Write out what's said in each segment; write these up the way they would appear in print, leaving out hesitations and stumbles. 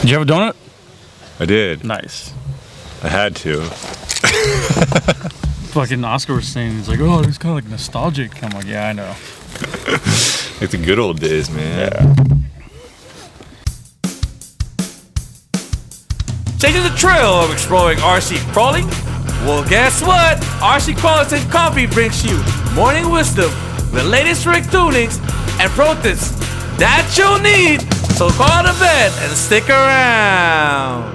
Did you have a donut? I did. Nice. I had to. Fucking Oscar was saying, he's like, oh, it's kind of like nostalgic. I'm like, yeah, I know. Like the good old days, man. Yeah. Changing the trail of exploring RC crawling? Well, guess what? RC Quality Coffee brings you morning wisdom, the latest rig tunings, and pro tips that you'll need. So call to bed and stick around.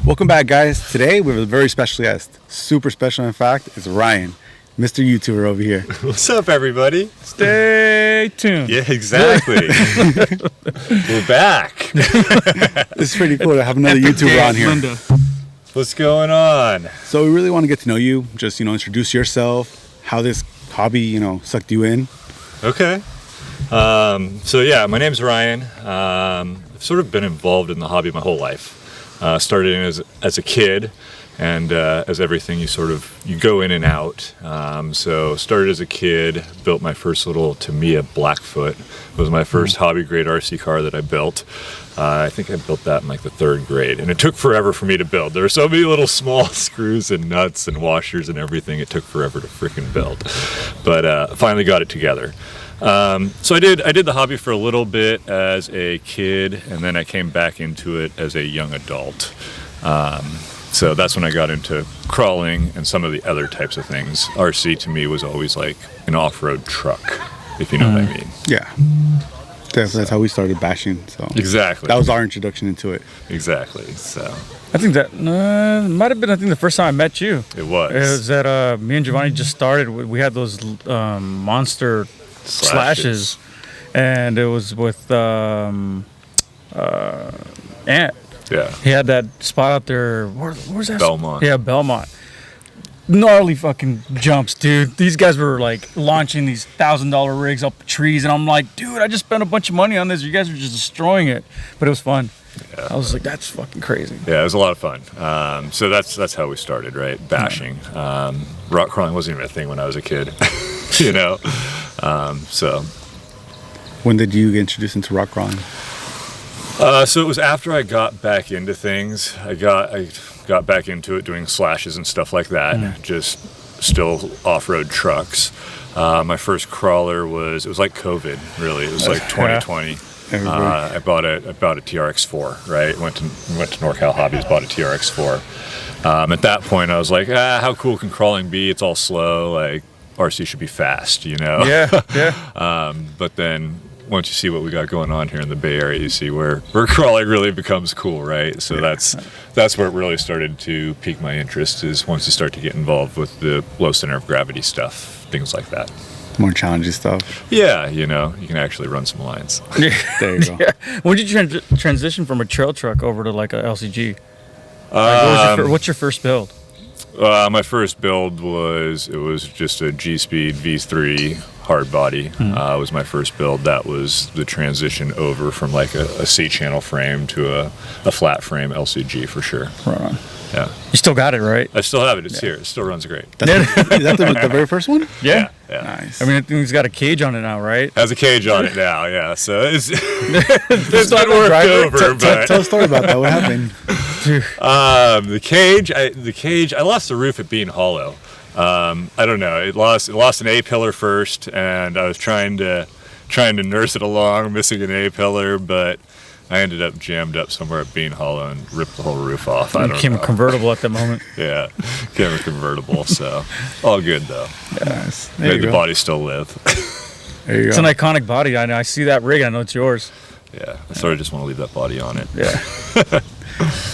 Welcome back, guys. Today we have a very special guest. Super special, in fact. It's Ryan, Mr. YouTuber over here. What's up, everybody? Stay tuned. Yeah, exactly. We're back. It's pretty cool to have another YouTuber on here. Linda. What's going on? So we really want to get to know you. Just, introduce yourself, how this hobby, sucked you in. Okay. So yeah, my name's Ryan. I've sort of been involved in the hobby my whole life. Started as a kid, and as everything, you go in and out. So started as a kid, built my first little Tamiya Blackfoot. It was my first hobby grade RC car that I built. I think I built that in like the 3rd grade, and it took forever for me to build. There were so many little small screws and nuts and washers and everything. It took forever to freaking build, but I finally got it together. So I did the hobby for a little bit as a kid, and then I came back into it as a young adult. So that's when I got into crawling and some of the other types of things. RC to me was always like an off-road truck, if you know what I mean. Yeah. That's how we started bashing. So Exactly. that was our introduction into it. Exactly. So I think that might have been, the first time I met you. it was. It was that me and Giovanni just started. We had those monster slashes, and it was with Ant. Yeah. He had that spot out there. Where's that? Belmont. Yeah, Belmont. Gnarly fucking jumps, dude. These guys were like launching these $1,000 rigs up trees, and I'm like, dude, I just spent a bunch of money on this. You guys are just destroying it, but it was fun. Yeah. I was like, that's fucking crazy. Yeah, it was a lot of fun. So that's how we started, right? Bashing. Rock crawling wasn't even a thing when I was a kid, So When did you get introduced into rock crawling? so it was after I got back into things. I got back into it doing slashes and stuff like that. Just still off-road trucks. My first crawler was like COVID, really. It was like 2020. I bought a TRX4, right? Went to NorCal Hobbies, bought a TRX4. At that point, I was like, how cool can crawling be? It's all slow. Like RC should be fast, Yeah. But then once you see what we got going on here in the Bay Area, you see where crawling really becomes cool, right? So that's where it really started to pique my interest, is once you start to get involved with the low center of gravity stuff, things like that. More challenging stuff. Yeah, you can actually run some lines. There you go. Yeah. When did you transition from a trail truck over to like a LCG? What's your first build? My first build was just a G-Speed V3 hard body. Was my first build. That was the transition over from like a C-channel frame to a flat frame LCG for sure. Right on. Yeah. You still got it, right? I still have it. It's here. It still runs great. Is that the very first one? Yeah. Yeah. Nice. I think it's got a cage on it now, right? Has a cage on it now, yeah. So it's been worked over, but Tell a story about that. What happened? the cage. I lost the roof at being hollow. I don't know. It lost an A pillar first, and I was trying to nurse it along, missing an A pillar, but I ended up jammed up somewhere at Bean Hollow and ripped the whole roof off. I don't Became know. a convertible at that moment. Yeah, became a convertible. So all good though. Nice. There Made you the go. body still live. There you It's go. an iconic body. I know. I see that rig. I know it's yours. Yeah, I sort of just want to leave that body on it. Yeah.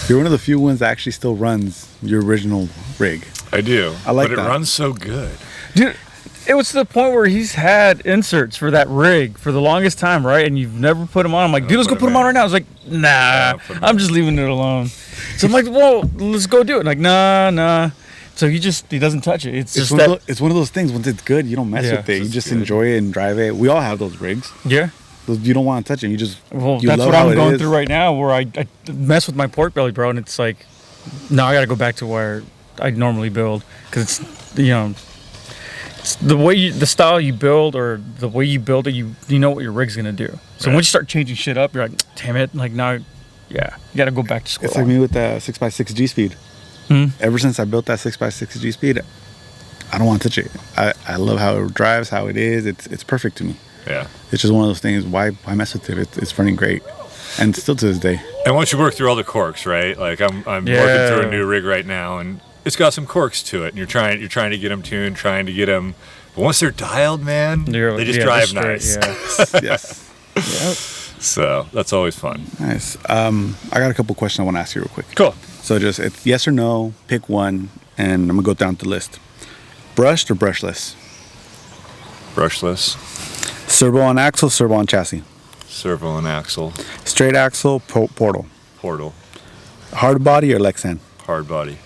You're one of the few ones that actually still runs your original rig. I do. I like but that. it runs so good. Dude, it was to the point where he's had inserts for that rig for the longest time, right? And you've never put them on. I'm like, dude, let's go put them on right now. I was like, nah, I'm just leaving it alone. So I'm like, well, let's go do it. Like, nah. So he doesn't touch it. It's one of those things. Once it's good, you don't mess with it. You just enjoy it and drive it. We all have those rigs. Yeah. You don't want to touch it. You just Well, you that's love what how I'm it going is. through right now, where I mess with my pork belly, bro, and it's like, no, I got to go back to where I normally build, because it's the style you build, or the way you build it, you know what your rig's gonna do. So once you start changing shit up, you're like, damn it, like now Yeah, you got to go back to school. It's like me with the 6x6 G speed. Ever since I built that 6x6 G speed, I don't want to touch it. I love how it drives, how it is. It's perfect to me. Yeah. It's just one of those things. Why mess with it? It's running great, and still to this day. And once you work through all the quirks, right? Like I'm working through a new rig right now, and it's got some quirks to it. And you're trying to get them tuned, trying to get them. But once they're dialed, man, they just drive nice. Yeah. Yes. Yep. So that's always fun. Nice. I got a couple questions I want to ask you real quick. Cool. So just it's yes or no. Pick one, and I'm gonna go down the list. Brushed or brushless? Brushless. Servo on axle, servo on chassis. Servo and axle. Straight axle, portal. Portal. Hard body or Lexan? Hard body.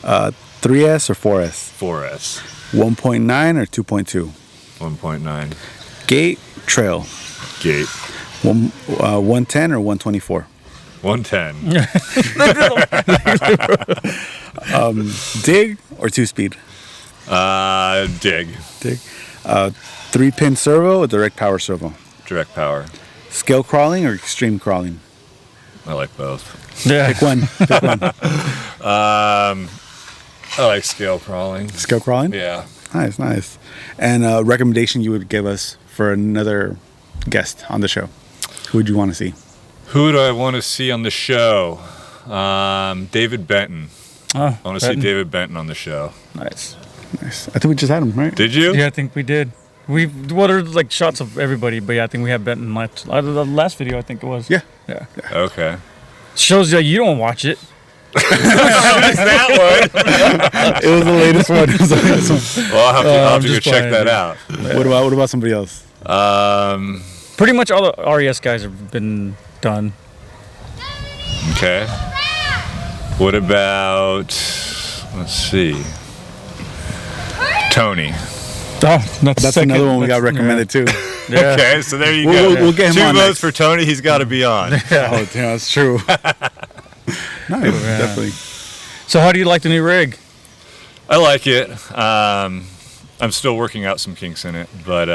3S or 4S? 4S. 1.9 or 2.2? 1.9. Gate, trail. Gate. 110 or 124? 110. Dig or 2-speed? Dig. Dig. 3-pin servo or direct power servo? Direct power. Scale crawling or extreme crawling? I like both. Yeah. Pick one. Pick one. I like scale crawling. Scale crawling? Yeah. Nice. And a recommendation you would give us for another guest on the show? Who would you want to see? Who do I want to see on the show? David Benton. Oh, I want to see David Benton on the show. Nice. I think we just had him, right? Did you? Yeah, I think we did. What are like shots of everybody? But yeah, I think we have Benton the last video. I think it was. Yeah. Okay. Shows you don't watch it. That It was the latest one. Well, I'll have to go just check playing, that dude. out. What about somebody else? Pretty much all the RES guys have been done. Okay. What about, let's see, Tony? Oh, That's another one we got recommended too. Yeah. Okay, so there you We'll- go. we'll get him 2 on votes next. for Tony. He's got to be on. Oh, yeah, that's true. Nice, definitely. So how do you like the new rig? I like it. I'm still working out some kinks in it, but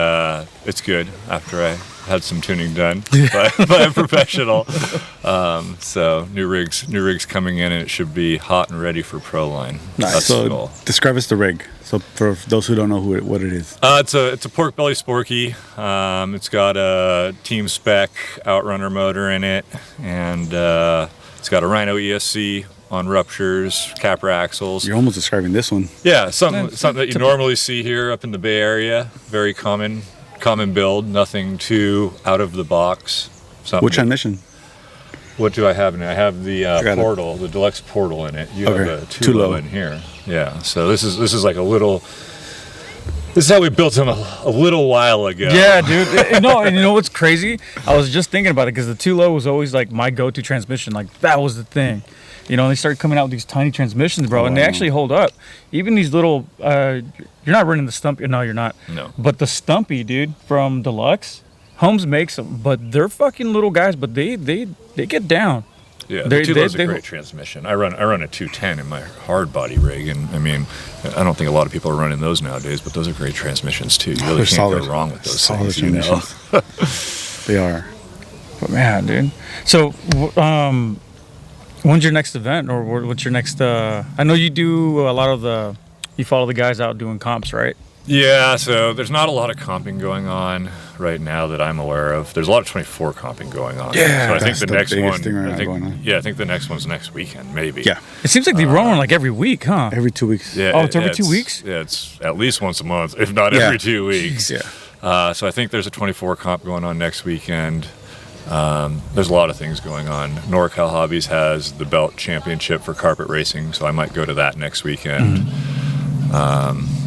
it's good after I had some tuning done by a professional. So new rigs coming in, and it should be hot and ready for Pro Line. Nice. That's the So goal. describe us the rig. So for those who don't know what it is. It's a pork belly Sporky. It's got a team spec outrunner motor in it, and it's got a Rhino ESC on ruptures, capper axles. You're almost describing this one. Yeah, something that you normally see here up in the Bay Area. Very common build. Nothing too out of the box. Something What transmission? What do I have in it? I have the got it. portal, the deluxe portal in it. You Okay. have a Too low. Tulo in here. Yeah. So this is like a little. This is how we built him a little while ago. Yeah, dude. And you know what's crazy? I was just thinking about it because the 2-low was always like my go-to transmission. Like that was the thing. You know, they started coming out with these tiny transmissions, bro, and they actually hold up. Even these little, you're not running the Stumpy. No, you're not. No. But the Stumpy, dude, from Deluxe, Holmes makes them, but they're fucking little guys, but they get down. Yeah, They- the Tulo's they- a great transmission. I run a 210 in my hard body rig, and I mean, I don't think a lot of people are running those nowadays, but those are great transmissions too. You really They're can't solid. go wrong with those Solid things. You know? transmissions. They are. But man, dude. So, when's your next event, or what's your next? I know you do a lot of you follow the guys out doing comps, right? Yeah, so there's not a lot of comping going on right now that I'm aware of. There's a lot of 24 comping going on. Yeah, so I think that's the the next biggest one. thing right now going on. Yeah, I think the next one's next weekend, maybe. Yeah. It seems like they run one like every week, huh? Every 2 weeks. Yeah. Oh, it's every 2 weeks? Yeah, it's at least once a month, if not Yeah. every 2 weeks. Yeah. So I think there's a 24 comp going on next weekend. There's a lot of things going on. NorCal Hobbies has the belt championship for carpet racing, so I might go to that next weekend.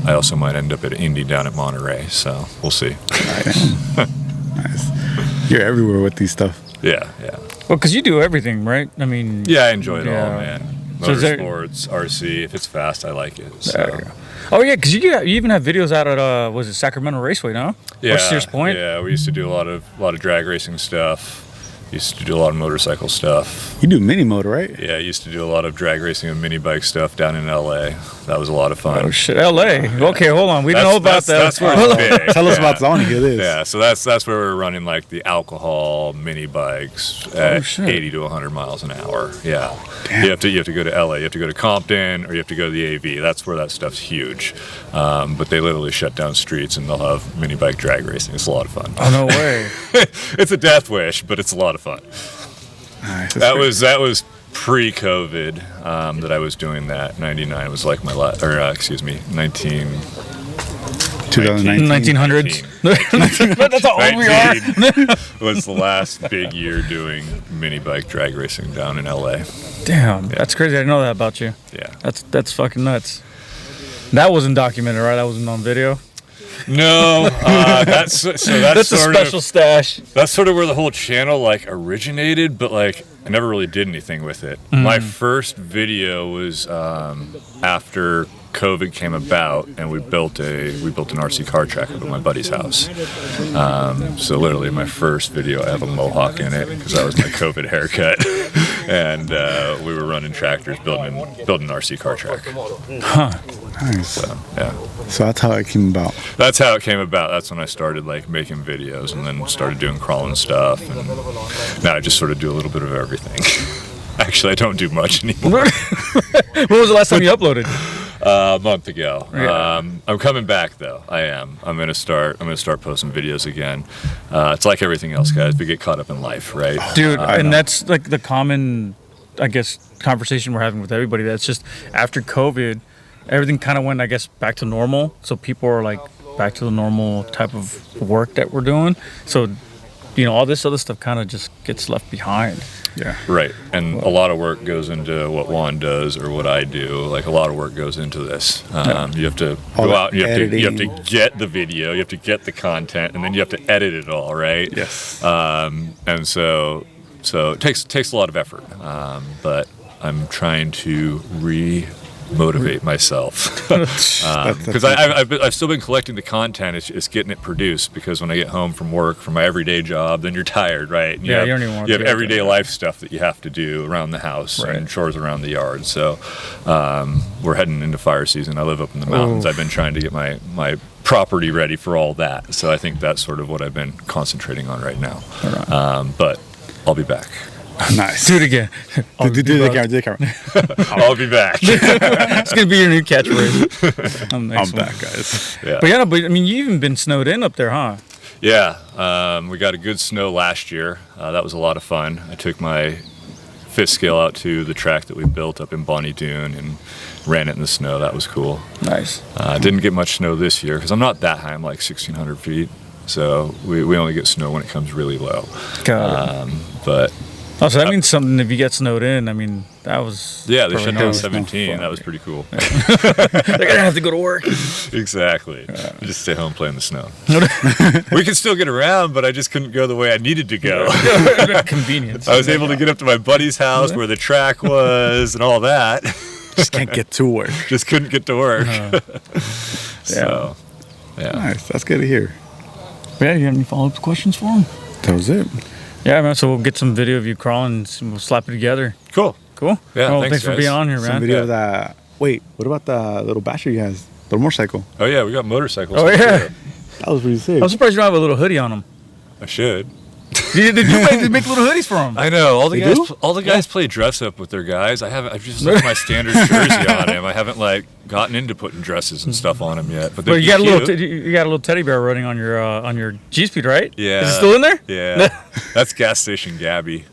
I also might end up at Indy down at Monterey, so we'll see. Nice. You're everywhere with these stuff. Yeah. Well, because you do everything, right? I mean, Yeah, I enjoy it all, Yeah. man. So is there- Motorsports, RC, if it's fast, I like it. So. There you go. Oh yeah, because you even have videos out at was it Sacramento Raceway, no? Yeah, Or Sears Point. Yeah, we used to do a lot of drag racing stuff. Used to do a lot of motorcycle stuff. You do mini motor, right? Yeah, I used to do a lot of drag racing and mini bike stuff down in LA. That was a lot of fun. Oh shit, L.A. Okay, hold on. We don't know about that. That's where it's big. Tell us about zoning. It is. Yeah, so that's where we're running like the alcohol mini bikes at shit. 80 to 100 miles an hour. Yeah, Damn. you have to go to LA, you have to go to Compton, or you have to go to the AV. That's where that stuff's huge. But they literally shut down streets and they'll have mini bike drag racing. It's a lot of fun. Oh no way. It's a death wish, but it's a lot of fun. Nice. That was pre-COVID that I was doing that. 99 was like my last, or excuse me, 2019. 1900s. That's how old we are. 19 was the last big year doing mini bike drag racing down in LA. Damn, that's crazy. I didn't know that about you. Yeah. That's fucking nuts. That wasn't documented, right? That wasn't on video. No, that's a special stash. That's sort of where the whole channel like originated, but like I never really did anything with it. My first video was after COVID came about, and we built an RC car track up at my buddy's house. So literally, my first video, I have a mohawk in it because that was my COVID haircut, and we were running tractors, building an RC car track. Nice. So yeah. So that's how it came about. That's how it came about. That's when I started like making videos, and then started doing crawling stuff. And now I just sort of do a little bit of everything. Actually, I don't do much anymore. When was the last time you uploaded? A month ago. Yeah. I'm coming back though. I am. I'm gonna start posting videos again. It's like everything else, guys. We get caught up in life, right? Dude, and that's like the common, I guess, conversation we're having with everybody. That's just after COVID, everything kind of went, I guess, back to normal. So people are like back to the normal type of work that we're doing. So, all this other stuff kind of just gets left behind. Yeah. Right. And a lot of work goes into what Juan does or what I do. Like a lot of work goes into this. You have to All go the out and you have to editing. get the video, you have to get the content, and then you have to edit it all, right? Yes. And so it takes a lot of effort. But I'm trying to motivate myself because I've still been collecting the content. It's getting it produced, because when I get home from work, from my everyday job, then you're tired, right? And Yeah, you don't even want you have to do everyday that. life stuff that you have to do around the house Right. and chores around the yard. So we're heading into fire season. I live up in the mountains. Oof. I've been trying to get my property ready for all that. So I think that's sort of what I've been concentrating on right now. But I'll be back. Nice. Do it again. Do the camera. Do the camera. I'll be back. It's gonna be your new catchphrase. I'm back, guys. Yeah. But I mean, you even been snowed in up there, huh? Yeah, we got a good snow last year. That was a lot of fun. I took my fifth scale out to the track that we built up in Bonnie Doon and ran it in the snow. That was cool. Nice. Didn't get much snow this year because I'm not that high. I'm like 1,600 feet. So we only get snow when it comes really low. Got it. But Oh, so that means something if you get snowed in. I mean, that was... yeah, they probably shut down nice. 17. That was pretty cool. Like, I didn't have to go to work. Exactly. Just stay home, play in the snow. We could still get around, but I just couldn't go the way I needed to go. Convenience. I was able to get up to my buddy's house where the track was and all that. Just can't get to work. Just couldn't get to work. So, yeah. Nice. That's good to hear. Yeah, you have any follow-up questions for him? That was it. Yeah, man, so we'll get some video of you crawling and we'll slap it together. Cool. Cool? Yeah, Well, thanks, for guys. being on here, Some man. video of that. Wait, what about the little basher you has? Little motorcycle. Oh, yeah, we got motorcycles. Oh, yeah. That was pretty sick. I'm surprised you don't have a little hoodie on them. I should. Did you make little hoodies for them? I know. All the They guys do? play dress up with their guys. I've just left my standard jersey on him. I haven't like gotten into putting dresses and stuff on him yet. But Well, you got a little, cute. you got a little teddy bear running on your G-Speed, right? Yeah. Is it still in there? Yeah. That's gas station Gabby.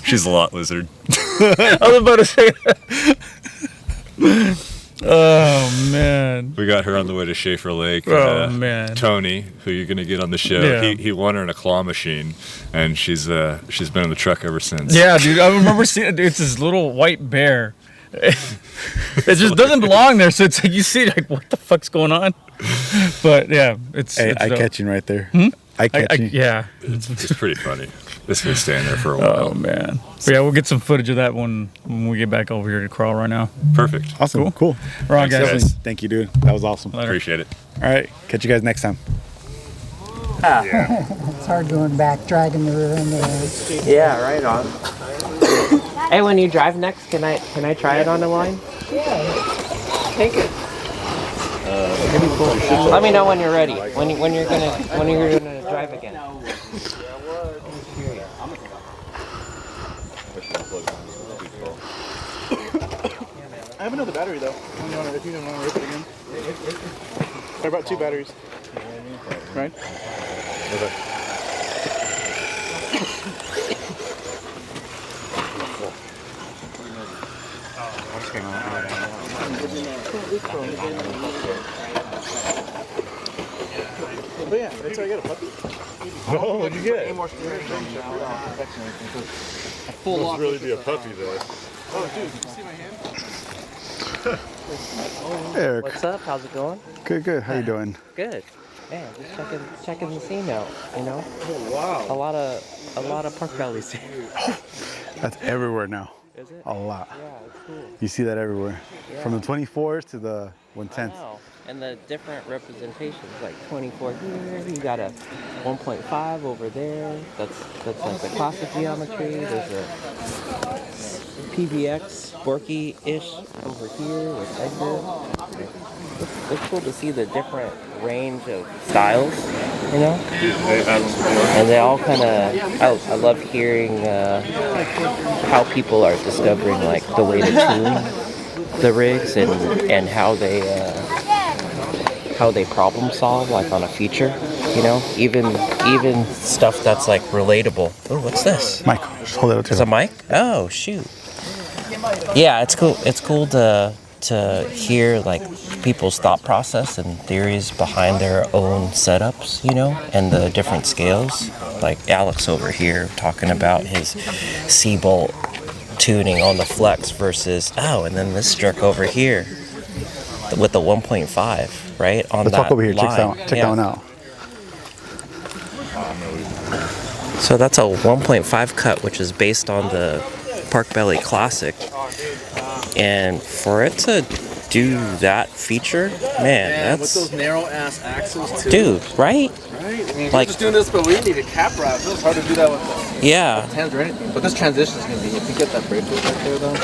She's a lot lizard. I was about to say that. Oh man. We got her on the way to Schaefer Lake. Oh, man. Tony, who you're gonna get on the show, Yeah. he won her in a claw machine, and she's been in the truck ever since. Yeah, dude. I remember seeing it. It's this little white bear. It just doesn't belong there. So it's like you see, like, what the fuck's going on? But yeah, it's. Hey, it's I dope. catching right there. I I, catching. yeah. It's pretty funny. This could stay there for a while. Oh man. But yeah, we'll get some footage of that when we get back over here to crawl right now. Perfect. Awesome. Cool. We're on, Thanks, guys. guys. Thank you, dude. That was awesome. Later. Appreciate it. All right. Catch you guys next time. It's hard going back, dragging the rear end of the... Yeah, right on. Hey, when you drive next, can I try it on the line? Yeah. Take it. Pretty cool. Let me know when you're ready. When you're gonna drive again. I have another battery though. If you don't want to rip it again. I brought 2 batteries. Right? But yeah, that's how I got a puppy. Oh, what'd you get? Full Must really be a puppy though. Oh, dude, you see my hand? Eric. What's up? How's it going? Good, good. How you doing? Good. Man, just checking the scene out. You know. Oh, wow. A lot of pork bellies here. That's everywhere now. Is it? A lot. Yeah, it's cool. You see that everywhere. Yeah. From the 24s to the I 110s. know. And the different representations, like 24 here, you got a 1.5 over there. That's like the classic geometry. There's a PBX, Borky-ish over here with Edgar. It's cool to see the different range of styles, you know? And they all kind of, I love hearing how people are discovering like the way to tune the rigs and how they problem solve like on a feature, you know? Even stuff that's like relatable. Oh, what's this? Mike, just hold it up to Is a mic? Oh, shoot. Yeah, it's cool. It's cool to hear like people's thought process and theories behind their own setups, you know, and the different scales. Like Alex over here talking about his C-bolt tuning on the flex versus and then this jerk over here with the 1.5, right? On Let's that walk over here. line. Check that one out. So that's a 1.5 cut, which is based on the Pork Belly Classic. And for it to do that feature, man, with that's... those narrow ass axles too. Dude, right? Right? I mean, Like- we're just doing this, but we need a cap wrap. It was hard to do that with the Yeah. hands or anything. But this transition is going to be, if you get that brake fluid right there though.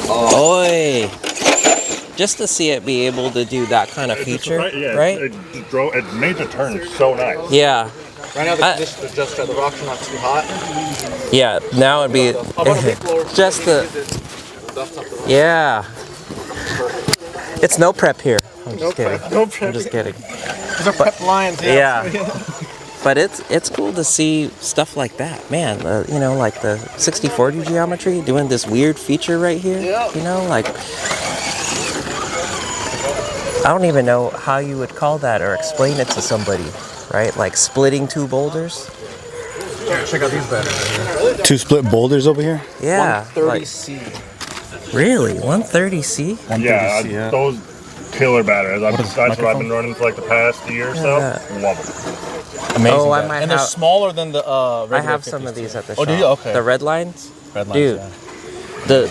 Oi! Just to see it be able to do that kind of feature, right? It made the turn so nice. Yeah. Right now the conditions are just the rocks are not too hot. Yeah, now it'd be just the... Yeah. It's no prep here. I'm just kidding. I'm just kidding. These are prep lines, Yeah. But it's cool to see stuff like that, man. You know, like the 60/40 geometry doing this weird feature right here. Yeah. You know, like I don't even know how you would call that or explain it to somebody, right? Like splitting 2 boulders. Check out these batteries. 2 split boulders over here. Yeah. 130C. Really? 130C? Yeah, those killer batteries. That's what I've been running for like the past year or so. Yeah. Love them. Amazing. Oh, I might and they're have- smaller than the regular I have 50s some of too. these at the Oh, shop. do you? Okay. The red lines? Red lines, Dude, yeah. the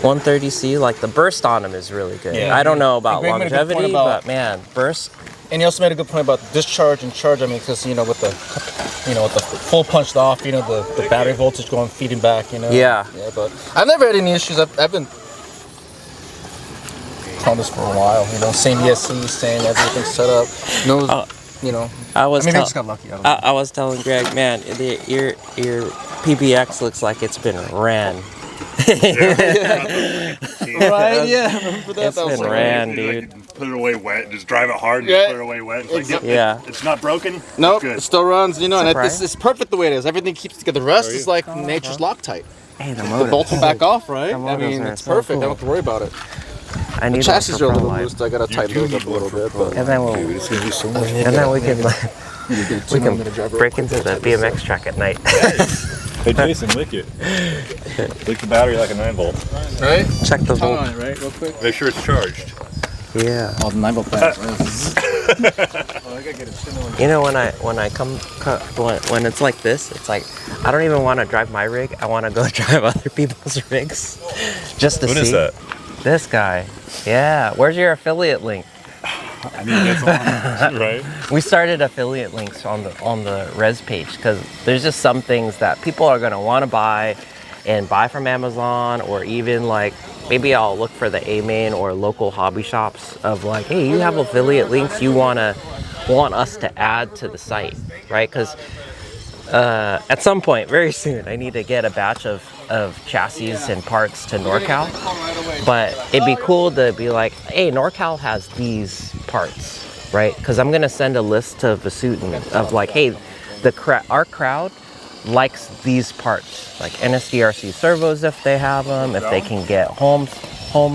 130C, like the burst on them is really good. Yeah. I don't know about And Greg made a good point longevity, about- but man, burst. And he also made a good point about discharge and charge. I mean, because with the full punched off, the battery voltage going feeding back. Yeah. Yeah, but I've never had any issues. I've been on this for a while. Same ESC, same everything set up. No, I was I tell- just got lucky. I was telling Greg, man, your PBX looks like it's been ran. Right? Yeah. Remember that? It's been ran, dude. Like, put it away wet. Just drive it hard and Yeah. just put it away wet. It's like, yep, Yeah. it's not broken. Nope, It's it still runs. And Surprise. it's perfect the way it is. Everything keeps together. The rest is like nature's Loctite. Hey, the The motors. bolts will back off, right? The motors are it's so perfect. cool. I don't have to worry about it. I need The chassis one are a for little Pro Life. loose. I gotta tighten those up a little bit, but And then we can break into the BMX track at night. Hey Jason, lick it. Lick the battery like a 9-volt. right? Check the Tongue volt. on it, right? Real quick. Make sure it's charged. Yeah. Oh, the 9-volt battery. You know, when it's like this, it's like I don't even want to drive my rig. I want to go drive other people's rigs, just to see. What is that? This guy. Yeah. Where's your affiliate link? I need to get some. Right? We started affiliate links on the res page because there's just some things that people are gonna want to buy, and buy from Amazon, or even like maybe I'll look for the A-main or local hobby shops of like, hey, you have affiliate links you want us to add to the site, right? Because at some point, very soon, I need to get a batch of chassis and parts to NorCal. But it'd be cool to be like, hey, NorCal has these parts, right? Because I'm gonna send a list to Vasutin of like, hey, our crowd likes these parts, like NSDRC servos if they have them, if they can get home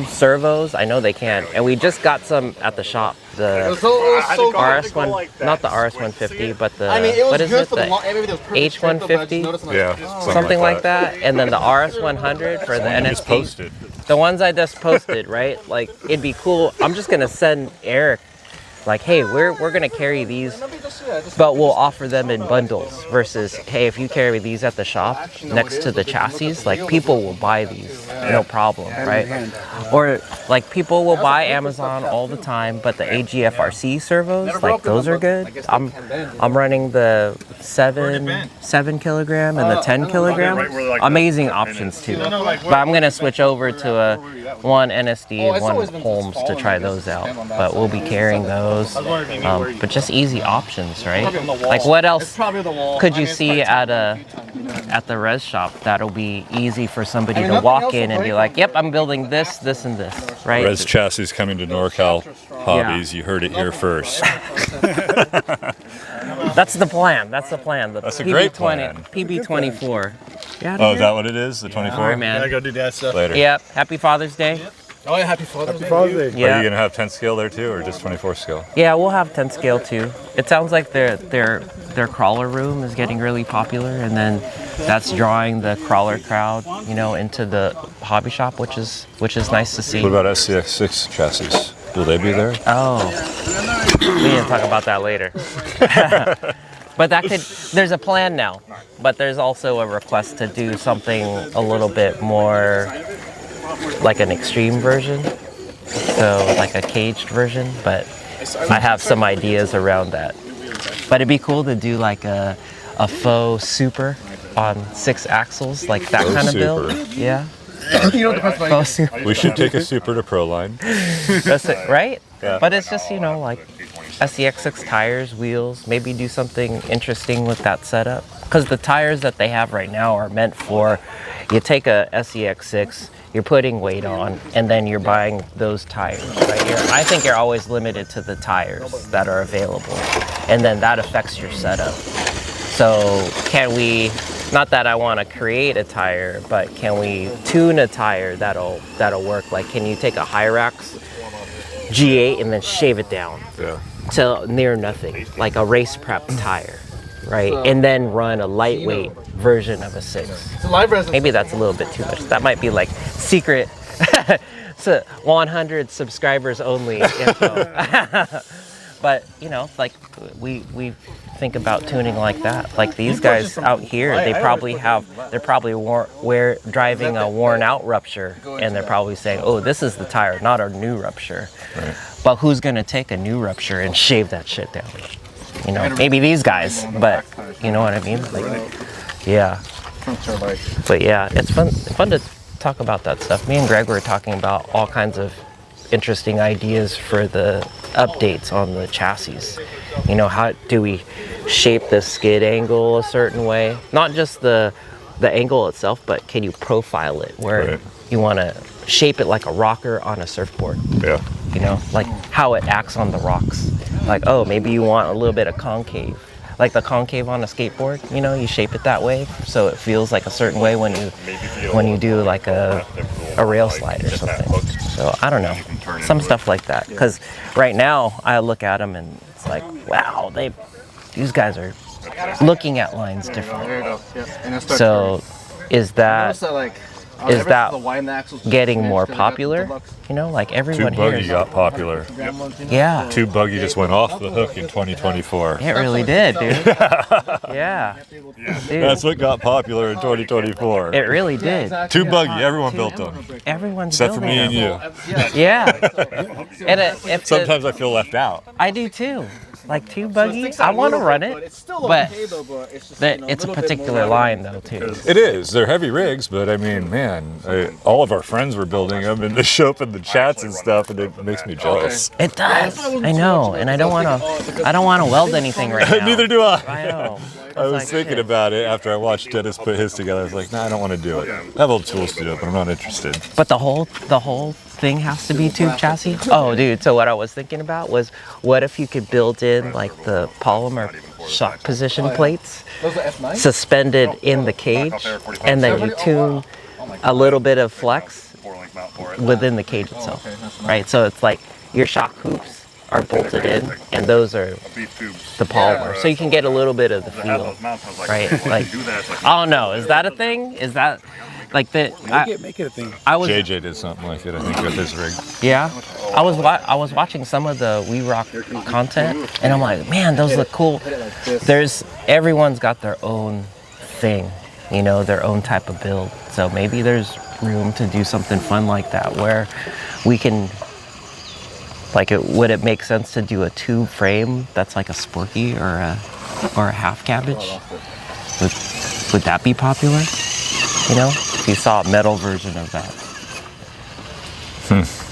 servos. I know they can, and we just got some at the shop. The RS1, not the RS150, but the what is it? The H150, Yeah, something like that. And then the RS100 for the NSD. The ones I just posted, right? Like it'd be cool. I'm just gonna send Eric. Like, hey, we're gonna carry these, but we'll offer them in bundles. Versus, hey, if you carry these at the shop next to the chassis, like people will buy these, no problem, right? Or like people will buy Amazon all the time, but the AGFRC servos, like those are good. I'm running the 7 kilogram and the 10 kilogram. Amazing options too. But I'm gonna switch over to one NSD and one Holmes to try those out. But we'll be carrying those. But just easy options, right? Like what else could you see at the res shop that'll be easy for somebody to walk in and be like, yep, I'm building this, this, and this, right? Res chassis coming to NorCal Hobbies. Yeah. You heard it here first. That's the plan. That's a great plan. PB24. Oh, is that what it is? The 24? All right, man. I gotta go do dad stuff. Later. Yep. Happy Father's Day. Oh yeah, happy Father's Day. Yeah. Are you gonna have 10 scale there too, or just 24 scale? Yeah, we'll have 10 scale too. It sounds like their crawler room is getting really popular, and then that's drawing the crawler crowd, into the hobby shop, which is nice to see. What about SCX6 chassis? Will they be there? Oh, we need to talk about that later. But there's a plan now, but there's also a request to do something a little bit more like an extreme version, so like a caged version, but I have some ideas around that. But it'd be cool to do like a faux super on 6 axles, like that kind of build. Yeah. Faux super. We should take a super to Pro Line. That's it, right? Yeah. But it's just, like SCX6 tires, wheels, maybe do something interesting with that setup. Because the tires that they have right now are meant for, you take a SCX6, you're putting weight on, and then you're buying those tires, right? I think you're always limited to the tires that are available, and then that affects your setup. So can we, not that I want to create a tire, but can we tune a tire that'll work? Like, can you take a Hyrax G8 and then shave it down to near nothing, like a race prep tire, right? And then run a lightweight version of a 6. Maybe that's a little bit too much. That might be like secret, so 100 subscribers only info. But like we think about tuning like that. Like these guys out here, they're probably driving a worn out Rupture, and they're probably saying, oh, this is the tire, not our new Rupture. Right. But who's gonna take a new Rupture and shave that shit down? Maybe these guys, but you know what I mean? Like, yeah. But yeah, it's fun to talk about that stuff. Me and Greg were talking about all kinds of interesting ideas for the updates on the chassis. How do we shape the skid angle a certain way? Not just the angle itself, but can you profile it where you want to shape it like a rocker on a surfboard? Yeah. Like how it acts on the rocks. Like, oh, maybe you want a little bit of concave. Like the concave on a skateboard, you shape it that way so it feels like a certain way when you do like a rail slide or something. So I don't know, some stuff like that. Because right now I look at them and it's like, wow, these guys are looking at lines differently. So is that getting more popular? Like everyone here. 2 Buggy got popular. Yeah. 2 Buggy just went off the hook in 2024. It really did, dude. Yeah. Dude. That's what got popular in 2024. It really did. 2 Buggy, everyone built them. Everyone's Except for me and you. Yeah. And Sometimes I feel left out. I do too. like two buggy. I want to run it, It's still but okay though, but it's just it's a particular line though too. It is. They're heavy rigs, but I mean, man, all of our friends were building them, and they show up in the chats and stuff, and it makes me jealous. It does. I know, and I don't want to. I don't want to weld anything right now. Neither do I. I know. I was thinking about it after I watched Dennis put his together. I was like, nah, I don't want to do it. I have all the tools to do it, but I'm not interested. But the whole thing has to be tube chassis. Oh, dude. So what I was thinking about was, what if you could build in like the polymer shock position plates suspended in the cage, and then you tune a little bit of flex within the cage itself, right? So it's like your shock hoops are bolted in, and those are the polymer, so you can get a little bit of the feel, right? Like, I don't know, is that a thing? Is that like that? Make it a thing. JJ did something like it, I think, with his rig. Yeah, I was watching some of the We Rock content, and I'm like, man, those look cool. Everyone's got their own thing, you know, their own type of build. So maybe there's room to do something fun like that, where we can. Like, would it make sense to do a tube frame that's like a Sporky or a half cabbage? Would that be popular? You know, if you saw a metal version of that.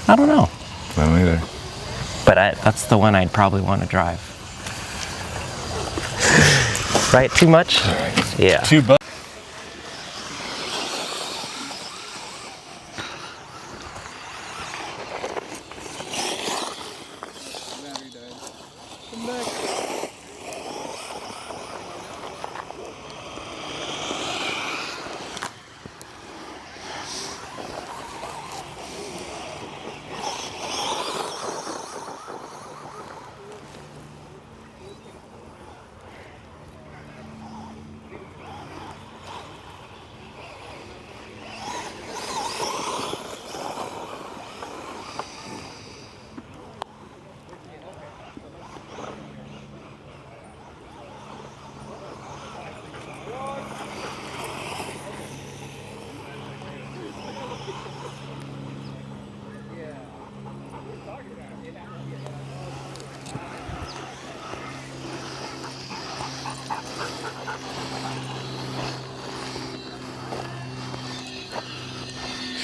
I don't know. I don't either. But that's the one I'd probably want to drive. Right? Too much? Yeah. Too much.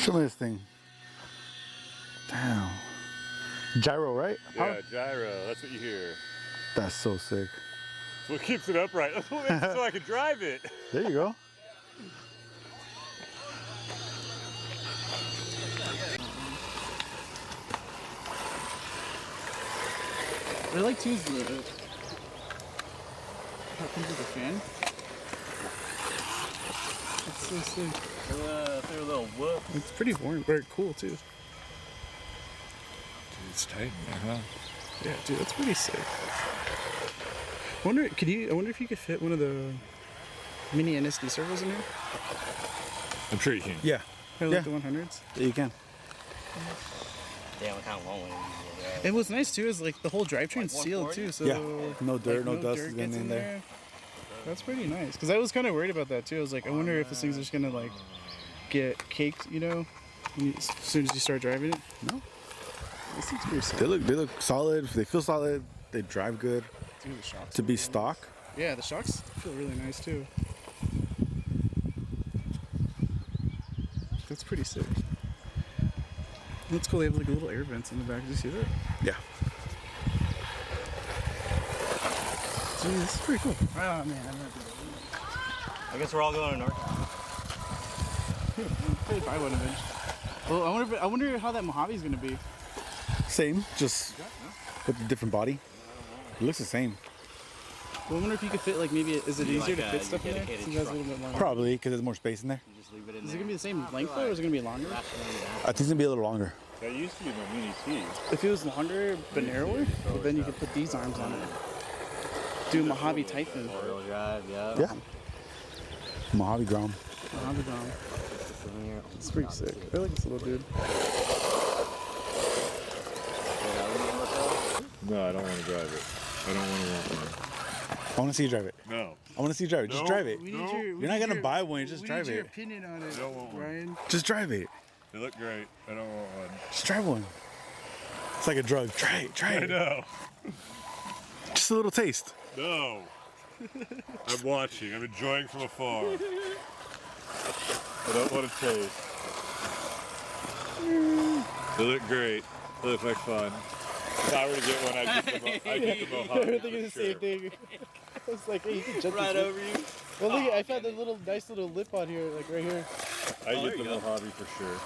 Show me this thing. Damn. Gyro, right? Yeah, gyro. That's what you hear. That's so sick. That's what keeps it upright. That's what makes it so I can drive it. There you go. I like too is the how comes with the fan. It's so sick. They're a little whoop. It's pretty warm, very cool too. Dude, it's tight. Yeah, dude, that's pretty sick. I wonder if you could fit one of the mini NSD servos in here. I'm sure you can. Yeah. Kind of like the 100s. Yeah, you can. Damn, I kind of want one. And what's nice too is like the whole drivetrain's sealed too, so Yeah. No dirt, like, no dust dirt is gets in there. That's pretty nice. Because I was kind of worried about that too. I was like, I wonder if this thing's just gonna like get caked, you know, as soon as you start driving it. No. This thing's pretty sick. They look solid. They feel solid. They drive good. Dude, the shocks To are be really stock. nice. Yeah, the shocks feel really nice too. That's pretty sick. That's cool. They have like little air vents in the back. Did you see that? Yeah. Dude, this is pretty cool. Oh man, I'm gonna do that. I guess we're all going to North. Probably buy one eventually. Well, I wonder how that Mojave's gonna be. Same, just with a different body. It looks the same. Well, I wonder if you could fit like maybe is it easier to fit stuff in there? Since it has a little bit more. Probably because there's more space in there. Is it gonna be the same length though, or is it gonna be longer? I think it's gonna be a little longer. That used to be my mini T. If it was longer but narrower, but then you could put these arms on it. Do a Mojave Typhoon. Yeah. Mojave Grom. Mojave Dom. It's pretty sick. I like this little dude. No, I don't want to drive it. I don't want to want one. I want to see you drive it. No. I want to see you drive it. Just drive it. We need You're not gonna buy one. You just drive your it. opinion on it, don't want one. Ryan. Just drive it. They look great. I don't want one. Just drive one. It's like a drug. Try it. Try I it. know. Just Just a little taste. No. I'm watching. I'm enjoying from afar. I don't want to taste. They look great. They look like fun. If I were to get one, I'd get the Mojave. They were thinking the same thing. I was like, hey, you can jump right over you. Well, look, I found a little nice little lip on here, like right here. I'd get the Mojave for sure.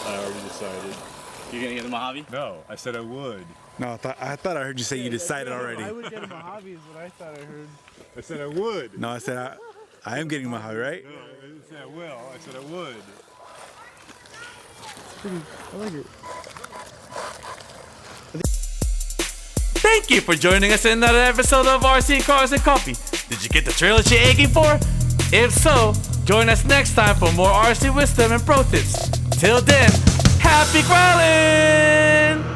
I already decided. You're gonna get the Mojave? No, I said I would. No, I thought I heard you say you decided already. I would get a Mojave is what I thought I heard. I said I would. No, I said I am getting Mojave, right? No, I didn't say I will. I said I would. I like it. Thank you for joining us in another episode of RC Cars and Coffee. Did you get the trail that you're aching for? If so, join us next time for more RC wisdom and pro tips. Till then, happy growling!